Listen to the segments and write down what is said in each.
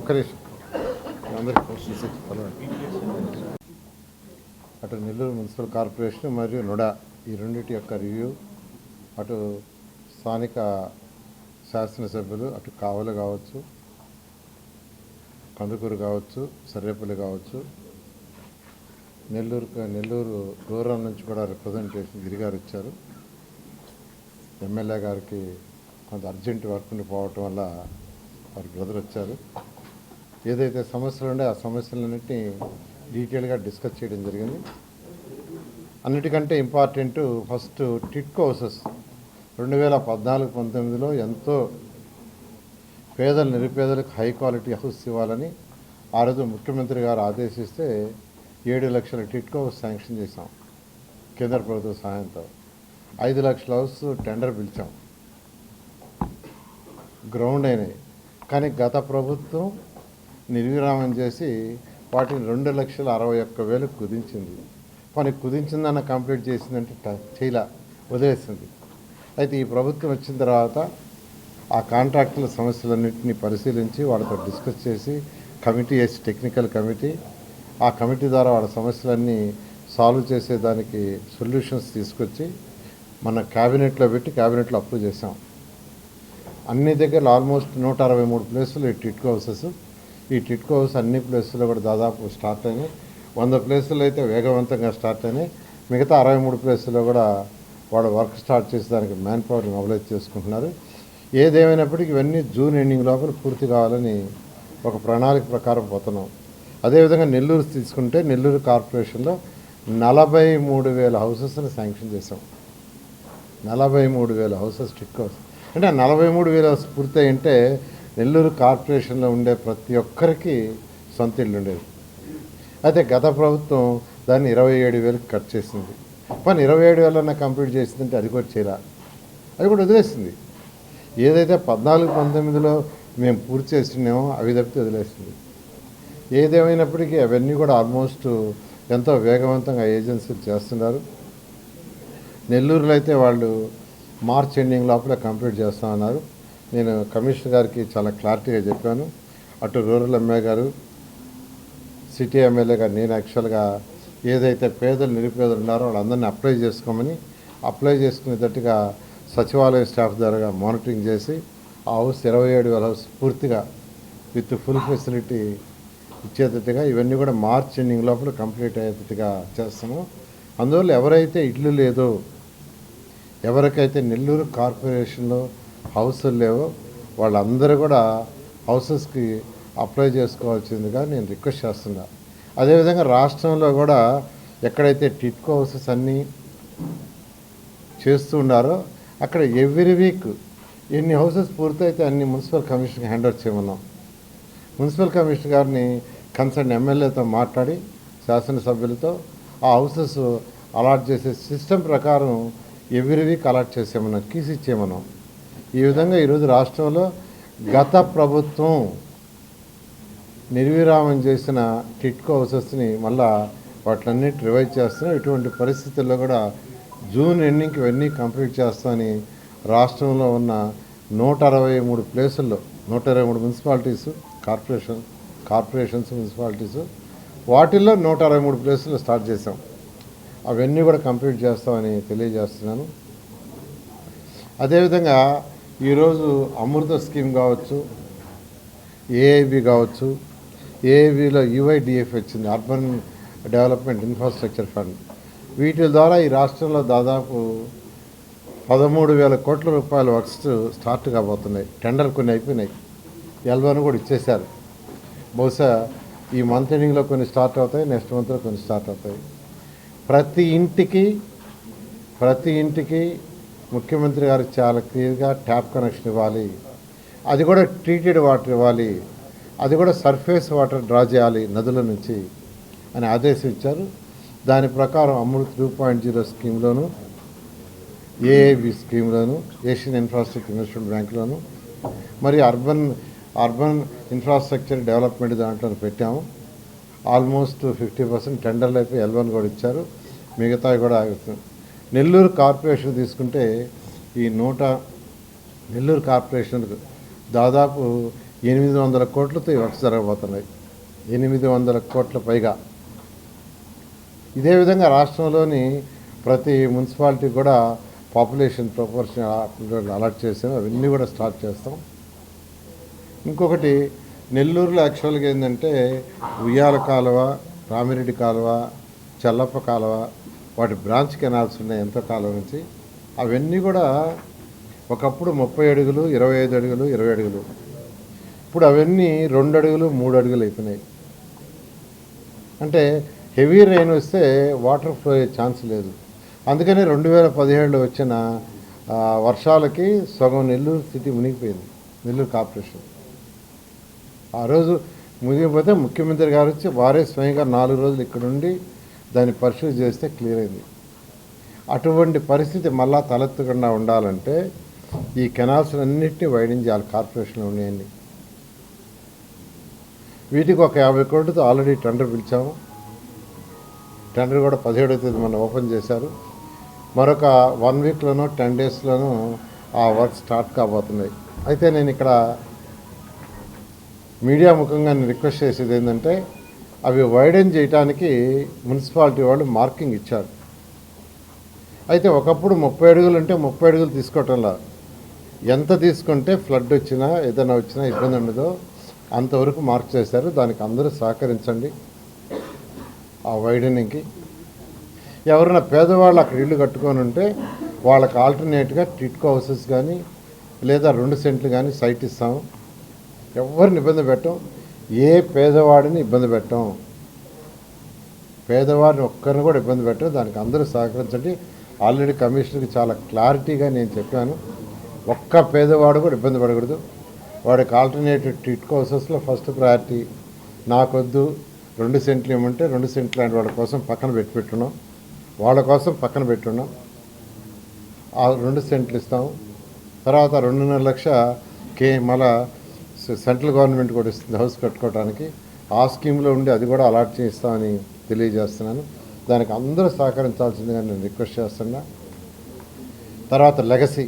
ఒక్క నిమిషం అందరికీ క్వశ్చన్స్ అటు నెల్లూరు మున్సిపల్ కార్పొరేషన్ మరియు నుడా ఈ రెండింటి యొక్క రివ్యూ, అటు స్థానిక శాసనసభ్యులు, అటు కావలి కావచ్చు, కందుకూరు కావచ్చు, సర్వేపల్లి కావచ్చు, నెల్లూరు రూరల్ నుంచి కూడా రిప్రజెంటేషన్ గిరిగారు ఇచ్చారు. ఎమ్మెల్యే గారికి కొంత అర్జెంట్ వర్క్ ఉండి పోవటం వల్ల వారి బ్రదర్ వచ్చారు. ఏదైతే సమస్యలు ఉండే ఆ సమస్యలన్నింటినీ డీటెయిల్గా డిస్కస్ చేయడం జరిగింది. అన్నిటికంటే ఇంపార్టెంట్ ఫస్ట్ టిట్కో హౌసెస్ 2014-19లో ఎంతో నిరుపేదలకు హై క్వాలిటీ హౌస్ ఇవ్వాలని ఆ రోజు ముఖ్యమంత్రి గారు ఆదేశిస్తే 7 లక్షల టిట్కో హౌస్ శాంక్షన్ చేశాం కేంద్ర ప్రభుత్వ సహాయంతో. 5 లక్షల హౌస్ టెండర్ పిలిచాం, గ్రౌండ్ అయినాయి. కానీ గత ప్రభుత్వం నిర్విరామం చేసి వాటిని 2,61,000 కుదించింది. కానీ కుదించిందన్న కంప్లీట్ చేసిందంటే చేయలా, వదిలేసింది. అయితే ఈ ప్రభుత్వం వచ్చిన తర్వాత ఆ కాంట్రాక్టుల సమస్యలన్నింటినీ పరిశీలించి వాళ్ళతో డిస్కస్ చేసి కమిటీ వేసి, టెక్నికల్ కమిటీ, ఆ కమిటీ ద్వారా వాళ్ళ సమస్యలన్నీ సాల్వ్ చేసేదానికి సొల్యూషన్స్ తీసుకొచ్చి మన క్యాబినెట్లో పెట్టి క్యాబినెట్లో అప్రూవ్ చేసాం. అన్ని దగ్గర ఆల్మోస్ట్ 163 ప్లేసులు ఈ టిట్కో హౌసెస్. ఈ టిట్కో హౌస్ అన్ని ప్లేసుల్లో కూడా దాదాపు స్టార్ట్ అయినాయి. 100 ప్లేసుల్లో అయితే వేగవంతంగా స్టార్ట్ అయినాయి. మిగతా 63 ప్లేసుల్లో కూడా వాడు వర్క్ స్టార్ట్ చేసేదానికి మ్యాన్ పవర్ని మొబిలైజ్ చేసుకుంటున్నారు. ఏదేమైనప్పటికీ ఇవన్నీ జూన్ ఎండింగ్ లోపల పూర్తి కావాలని ఒక ప్రణాళిక ప్రకారం పోతున్నాం. అదేవిధంగా నెల్లూరు తీసుకుంటే నెల్లూరు కార్పొరేషన్లో 43,000 హౌసెస్ని శాంక్షన్ చేసాం. 43,000 హౌసెస్ టిట్కో హౌస్. అంటే 43,000 హౌస్ పూర్తి అంటే నెల్లూరు కార్పొరేషన్లో ఉండే ప్రతి ఒక్కరికి సొంత ఇల్లు ఉండేది. అయితే గత ప్రభుత్వం దాన్ని 27,000కి కట్ చేసింది. కానీ 27,000 కంప్లీట్ చేసిందంటే అది కూడా చేయాల, అది కూడా వదిలేసింది. ఏదైతే 14-19లో మేము పూర్తి చేస్తున్నామో అవి తప్పితే వదిలేసింది. ఏదేమైనప్పటికీ అవన్నీ కూడా ఆల్మోస్ట్ ఎంతో వేగవంతంగా ఏజెన్సీలు చేస్తున్నారు. నెల్లూరులో అయితే వాళ్ళు మార్చ్ ఎండింగ్ లోపల కంప్లీట్ చేస్తామన్నారు. నేను కమిషనర్ గారికి చాలా క్లారిటీగా చెప్పాను. అటు రూరల్ ఎమ్మెల్యే గారు, సిటీ ఎమ్మెల్యే గారు, నేను యాక్చువల్గా ఏదైతే నిరుపేదలు ఉన్నారో వాళ్ళందరినీ అప్లై చేసుకునేటట్టుగా సచివాలయం స్టాఫ్ ద్వారా మానిటరింగ్ చేసి ఆ హౌస్ 27,000 హౌస్ పూర్తిగా విత్ ఫుల్ ఫెసిలిటీ ఇచ్చేటట్టుగా ఇవన్నీ కూడా మార్చ్ ఎండింగ్ లోపల కంప్లీట్ అయ్యేటట్టుగా చేస్తాము. అందువల్ల ఎవరైతే ఇల్లు లేదో, ఎవరికైతే నెల్లూరు కార్పొరేషన్లో హౌసులు లేవో వాళ్ళందరూ కూడా హౌసెస్కి అప్లై చేసుకోవాల్సిందిగా నేను రిక్వెస్ట్ చేస్తున్నా. అదేవిధంగా రాష్ట్రంలో కూడా ఎక్కడైతే టిట్కో హౌసెస్ అన్నీ చేస్తూ ఉన్నారో అక్కడ ఎవ్రీ వీక్ ఎన్ని హౌసెస్ పూర్తయితే అన్ని మున్సిపల్ కమిషన్కి హ్యాండ్ ఓవర్ చేయమన్నాం. మున్సిపల్ కమిషనర్ గారిని కన్సర్న్ ఎమ్మెల్యేతో మాట్లాడి శాసనసభ్యులతో ఆ హౌసెస్ అలాట్ చేసే సిస్టమ్ ప్రకారం ఎవ్రీ వీక్ అలాట్ చేసేమన్నాం, కీస్ ఇచ్చేయమన్నాం. ఈ విధంగా ఈరోజు రాష్ట్రంలో గత ప్రభుత్వం నిర్విరామం చేసిన టిట్కో హౌసెస్ని మళ్ళా వాటిలన్నిటి రివైజ్ చేస్తున్నాం. ఇటువంటి పరిస్థితుల్లో కూడా జూన్ ఎండింగ్కి ఇవన్నీ కంప్లీట్ చేస్తామని రాష్ట్రంలో ఉన్న 163 ప్లేసుల్లో 123 మున్సిపాలిటీసు, కార్పొరేషన్స్ మున్సిపాలిటీసు, వాటిల్లో 163 ప్లేసుల్లో స్టార్ట్ చేసాం. అవన్నీ కూడా కంప్లీట్ చేస్తామని తెలియజేస్తున్నాను. అదేవిధంగా ఈరోజు అమృత స్కీమ్ కావచ్చు, ఏఐబి కావచ్చు, ఏఐబిలో యుఐడిఎఫ్ వచ్చింది, అర్బన్ డెవలప్మెంట్ ఇన్ఫ్రాస్ట్రక్చర్ ఫండ్. వీటి ద్వారా ఈ రాష్ట్రంలో దాదాపు 13,000 కోట్ల రూపాయల వర్క్స్ స్టార్ట్ కాబోతున్నాయి. టెండర్ కొన్ని అయిపోయినాయి, ఎల్వన్ కూడా ఇచ్చేశారు. బహుశా ఈ మంత్ ఎండింగ్లో కొన్ని స్టార్ట్ అవుతాయి, నెక్స్ట్ మంత్లో కొన్ని స్టార్ట్ అవుతాయి. ప్రతి ఇంటికి ముఖ్యమంత్రి గారు చాలా క్లియర్గా ట్యాప్ కనెక్షన్ ఇవ్వాలి, అది కూడా ట్రీటెడ్ వాటర్ ఇవ్వాలి, అది కూడా సర్ఫేస్ వాటర్ డ్రా చేయాలి నదుల నుంచి అని ఆదేశించారు. దాని ప్రకారం అమృత్ 2.0 స్కీమ్లోను, ఏఐబి స్కీమ్లోను, ఏషియన్ ఇన్ఫ్రాస్ట్రక్చర్ ఇన్వెస్ట్మెంట్ బ్యాంకులోను, మరి అర్బన్ ఇన్ఫ్రాస్ట్రక్చర్ డెవలప్మెంట్ దాంట్లో పెట్టాము. ఆల్మోస్ట్ 50% టెండర్లు అయిపోయి ఎల్వన్ కూడా ఇచ్చారు, మిగతావి కూడా ఆగుతుంది. నెల్లూరు కార్పొరేషన్ తీసుకుంటే నెల్లూరు కార్పొరేషన్కు దాదాపు 800 కోట్లతో ఈ వర్క్స్ జరగబోతున్నాయి. 800 కోట్ల పైగా. ఇదే విధంగా రాష్ట్రంలోని ప్రతి మున్సిపాలిటీ కూడా పాపులేషన్ ప్రపోర్షన్ అలాట్ చేసాం. అవన్నీ కూడా స్టార్ట్ చేస్తాం. ఇంకొకటి నెల్లూరులో యాక్చువల్గా ఏంటంటే ఉయ్యాల కాలువ, రామిరెడ్డి కాలువ, చల్లప్ప కాలువ, వాటి బ్రాంచ్ కెనాల్స్ ఉన్నాయి ఎంతో కాలం నుంచి. అవన్నీ కూడా ఒకప్పుడు 30 అడుగులు, 25 అడుగులు, 20 అడుగులు. ఇప్పుడు అవన్నీ 2 అడుగులు, 3 అడుగులు అయిపోయినాయి. అంటే హెవీ రెయిన్ వస్తే వాటర్ ఫ్లో అయ్యే ఛాన్స్ లేదు. అందుకనే 2017లో వచ్చిన వర్షాలకి సగం నెల్లూరు సిటీ మునిగిపోయింది, నెల్లూరు కార్పొరేషన్. ఆ రోజు మునిగిపోతే ముఖ్యమంత్రి గారు వచ్చి వారే స్వయంగా 4 రోజులు ఇక్కడ ఉండి దాన్ని పరిశీలి చేస్తే క్లియర్ అయింది. అటువంటి పరిస్థితి మళ్ళా తలెత్తకుండా ఉండాలంటే ఈ కెనాల్స్ అన్నింటినీ వైడెన్ చేయాలి. కార్పొరేషన్లో ఉన్నాయండి. వీటికి ఒక 50 కోట్లతో ఆల్రెడీ టెండర్ పిలిచాము. టెండర్ కూడా 17వ తేదీ మనం ఓపెన్ చేశారు. మరొక 1 వీక్లోనో 10 డేస్లోనూ ఆ వర్క్ స్టార్ట్ కాబోతున్నాయి. అయితే నేను ఇక్కడ మీడియా ముఖంగా నేను రిక్వెస్ట్ చేసేది ఏంటంటే అవి వైడెన్ చేయడానికి మున్సిపాలిటీ వాళ్ళు మార్కింగ్ ఇచ్చారు. అయితే ఒకప్పుడు 30 అడుగులు అంటే 30 అడుగులు తీసుకోవటంలా, ఎంత తీసుకుంటే ఫ్లడ్ వచ్చినా ఏదైనా వచ్చినా ఇబ్బంది ఉండదో అంతవరకు మార్క్ చేశారు. దానికి అందరూ సహకరించండి. ఆ వైడెనింగ్కి ఎవరైనా పేదవాళ్ళు అక్కడ ఇల్లు కట్టుకొని ఉంటే వాళ్ళకి ఆల్టర్నేట్గా టిట్కో హౌసెస్ కానీ లేదా 2 సెంట్లు కానీ సైట్ ఇస్తాము. ఎవరిని ఇబ్బంది పెట్టం, ఏ పేదవాడిని ఇబ్బంది పెట్టం, పేదవాడిని ఒక్కరిని కూడా ఇబ్బంది పెట్టం. దానికి అందరూ సహకరించండి. ఆల్రెడీ కమిషనర్కి చాలా క్లారిటీగా నేను చెప్పాను. ఒక్క పేదవాడు కూడా ఇబ్బంది పడకూడదు. వాడికి ఆల్టర్నేటివ్ టిట్కో హౌసెస్లో ఫస్ట్ ప్రయారిటీ. నాకొద్దు 2 సెంట్లు ఇవ్వమంటే 2 సెంట్లు లాంటి వాళ్ళ కోసం పక్కన పెట్టున్నాం. వాళ్ళ కోసం పక్కన పెట్టున్నాం. ఆ 2 సెంట్లు ఇస్తాము. తర్వాత 2.5 లక్ష మళ్ళా సెంట్రల్ గవర్నమెంట్ కూడా ఇస్తుంది హౌస్ కట్టుకోవడానికి. ఆ స్కీమ్లో ఉండి అది కూడా అలాట్ చేస్తామని తెలియజేస్తున్నాను. దానికి అందరూ సహకరించాల్సిందిగా నేను రిక్వెస్ట్ చేస్తున్నా. తర్వాత లెగసీ.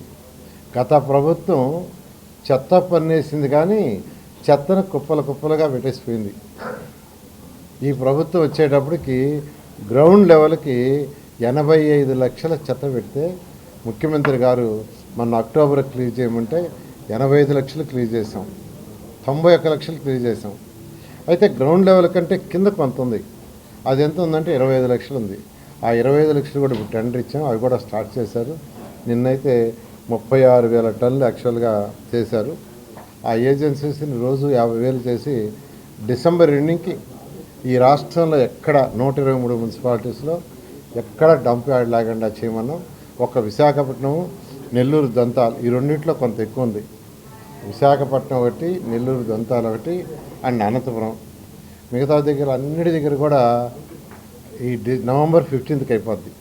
గత ప్రభుత్వం చెత్త పన్నేసింది కానీ చెత్తను కుప్పలుగా పెట్టేసిపోయింది. ఈ ప్రభుత్వం వచ్చేటప్పటికి గ్రౌండ్ లెవెల్కి 85 లక్షల చెత్త పెడితే ముఖ్యమంత్రి గారు మొన్న అక్టోబర్ క్లియర్ చేయమంటే 85 లక్షలు క్లియర్ చేసాం. 91 లక్షలు క్లియర్ చేసాం. అయితే గ్రౌండ్ లెవెల్ కంటే కింద కొంత ఉంది. అది ఎంత ఉందంటే 25 లక్షలు ఉంది. ఆ 25 లక్షలు కూడా ఇప్పుడు టెండర్ ఇచ్చాం. అవి కూడా స్టార్ట్ చేశారు. నిన్నైతే 36,000 టన్నులు యాక్చువల్గా చేశారు. ఆ ఏజెన్సీస్ని రోజు 50,000 చేసి డిసెంబర్ ఎండింగ్కి ఈ రాష్ట్రంలో ఎక్కడ 123 మున్సిపాలిటీస్లో ఎక్కడ డంప్ యార్డ్ లేకుండా చేయమన్నాం. ఒక విశాఖపట్నం, నెల్లూరు దంతాలు ఈ రెండింటిలో కొంత ఎక్కువ ఉంది. విశాఖపట్నం ఒకటి, నెల్లూరు దంతాలు ఒకటి అండ్ అనంతపురం. మిగతా దగ్గర అన్నిటి దగ్గర కూడా ఈ నవంబర్ 15కి అయిపోద్ది.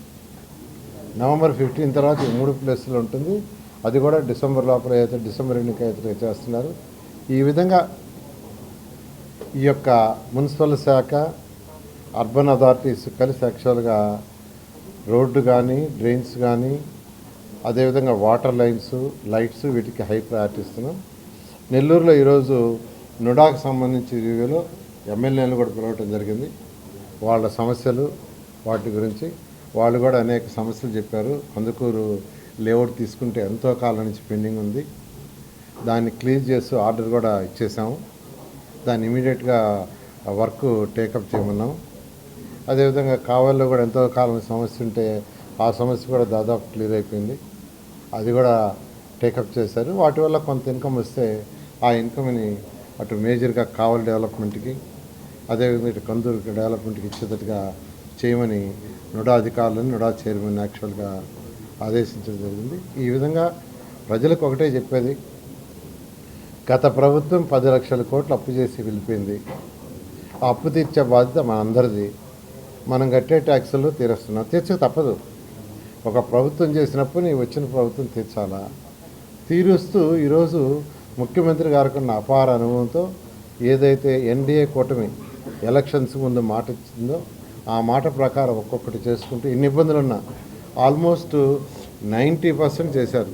నవంబర్ 15 తర్వాత ఈ 3 ప్లేసులు ఉంటుంది. అది కూడా డిసెంబర్ లోపల అయితే డిసెంబర్ ఎన్నిక అయితే చేస్తున్నారు. ఈ విధంగా ఈ యొక్క మున్సిపల్ శాఖ, అర్బన్ అథారిటీస్ కలిసి యాక్చువల్గా రోడ్డు కానీ, డ్రైన్స్ కానీ, అదేవిధంగా వాటర్ లైన్స్, లైట్స్ వీటికి హై ప్రయారిటీ ఇస్తున్నాం. నెల్లూరులో ఈరోజు నుడాకు సంబంధించి రివ్యూలో ఎమ్మెల్యేలు కూడా పిలవటం జరిగింది. వాళ్ళ సమస్యలు వాటి గురించి వాళ్ళు కూడా అనేక సమస్యలు చెప్పారు. అందుకూరు లేఅవుట్ తీసుకుంటే ఎంతో కాలం నుంచి పెండింగ్ ఉంది. దాన్ని క్లియర్ చేస్తూ ఆర్డర్ కూడా ఇచ్చేసాము. దాన్ని ఇమీడియట్గా వర్క్ టేకప్ చేయమన్నాం. అదేవిధంగా కావల్లో కూడా ఎంతో కాలం సమస్య ఉంటే ఆ సమస్య కూడా దాదాపు క్లియర్ అయిపోయింది. అది కూడా టేకప్ చేశారు. వాటి వల్ల కొంత ఇన్కమ్ వస్తే ఆ ఇన్కమ్ని అటు మేజర్గా కావల్ డెవలప్మెంట్కి, అదేవిధంగా ఇటు కందూరు డెవలప్మెంట్కి ఇచ్చేటట్టుగా చేయమని నుడా అధికారులను, నుడా చైర్మన్ యాక్చువల్గా ఆదేశించడం జరిగింది. ఈ విధంగా ప్రజలకు ఒకటే చెప్పేది, గత ప్రభుత్వం 10 లక్షల కోట్లు అప్పు చేసి వెళ్ళిపోయింది. ఆ అప్పు తీర్చే బాధ్యత మనందరిది. మనం కట్టే ట్యాక్సులు తీరుస్తున్నాం, తీర్చక తప్పదు. ఒక ప్రభుత్వం చేసినప్పుడు నీ వచ్చిన ప్రభుత్వం తీర్చాలా. తీరుస్తూ ఈరోజు ముఖ్యమంత్రి గారికి ఉన్న అపార అనుభవంతో ఏదైతే ఎన్డీఏ కూటమి ఎలక్షన్స్ ముందు మాట ఇచ్చిందో ఆ మాట ప్రకారం ఒక్కొక్కటి చేసుకుంటూ ఇన్ని ఇబ్బందులున్నా ఆల్మోస్ట్ 90% చేశారు.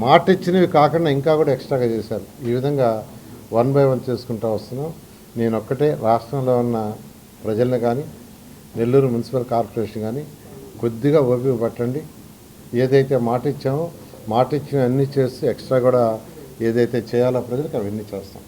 మాట ఇచ్చినవి కాకుండా ఇంకా కూడా ఎక్స్ట్రాగా చేశారు. ఈ విధంగా వన్ బై వన్ చేసుకుంటూ వస్తున్నాం. నేను ఒక్కటే రాష్ట్రంలో ఉన్న ప్రజల్ని కానీ నెల్లూరు మున్సిపల్ కార్పొరేషన్ కానీ కొద్దిగా ఓపిక పట్టండి. ఏదైతే మాట ఇచ్చామో మాట ఇచ్చిన అన్నీ చేస్తూ ఎక్స్ట్రా కూడా ఏదైతే చేయాలో ప్రజలకు అవన్నీ చేస్తాం.